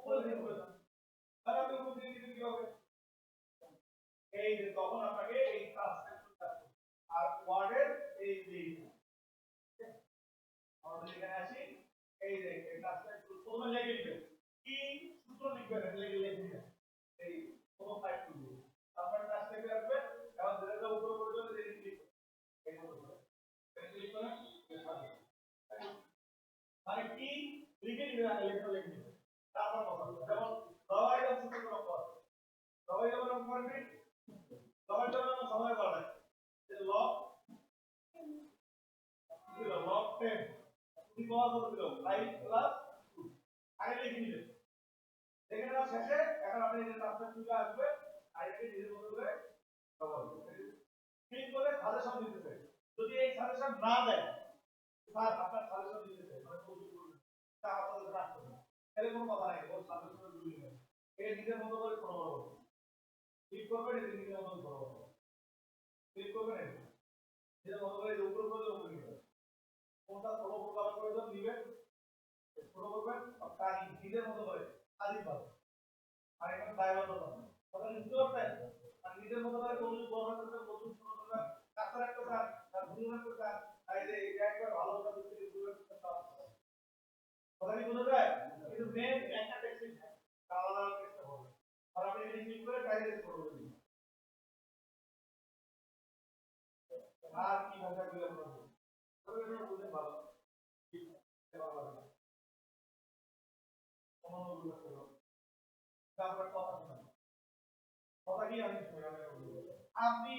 উপরে দিয়ে করে দেন, তাহলে আপনি উপরে দিয়ে দিলে কি হবে? এই যে তখন আপনাকে এই কাজটা করতে হবে। আর ওয়ার্ডের এই যে আমরা এখানে আসি, এই যে এই কাজটা প্রথমে লিখে দিবেন, কি সূত্র লিখবেন লিখে দিবেন, এই প্রথম টাইপ করবেন, তারপর কাজটা লিখে রাখবেন, এবং যেটা উপরে পর্যন্ত এই ক্লিক এই মতো করে ক্লিক করেন, মানে কি লিখে দিবেন আগে লিখে দিবেন, তারপর কথা যেমন দবাই দাম সূত্র নম্বর দবাই দাম নম্বর কি দবাই দাম সময় করা যায় লগ লগ 10 কি পাওয়ার কত দিল 5 প্লাস 2 আগে লিখে দিবেন, দেখে নেওয়ার শেষে এখন আপনি যে টার্মটা চলে আসবে আইকে নিজের মতো করে ব্যবহার করবেন, ক্লিক করে সাজেশন দিতেছে, যদি এই সাজেশন না দেয় স্যার আপনার সাজেশন দিতেছে মানে কৌতুক করবেন তা আপনাদের রাখতে হবে, এর কোনো কথা নাই, ওর সাজেশন জুড়ে নেবেন, এই নিজের মতো করে ফলো করবেন, ক্লিক করবেন এই নিজের মতো ফলো করবেন, ক্লিক করবেন নিজের মতো করে উপরে উপরে উপরে নেবেন, কোনটা ফলো করার প্রয়োজন নেবেন ফলো করবেন, তার নিজের মতো করে স্বাধীনভাবে, আর এখন দায়বদ্ধতা কথা বুঝতে পারছেন, আর নিজের মতো করে কোন ব্যবহার করতে নতুন শুরু করবেন, কাছে রাখতে চান তার ভুল রাখতে চান, তাই যে এটা একবার ভালো কথা বুঝতে ভুল করতে চান, কথা কি বোঝা যায়? কিন্তু মেন একটা টেকনিক আলাদা আলাদা চেষ্টা করবেন, আর আপনি যদি ক্লিক করে টাইটেল করবেন, আর কি ভাষা গুলো বলবো তবে এটা বুঝতে ভালো ঠিক ভালো লাগে অনুভব করতে তারপর কথা কি আমি আপনি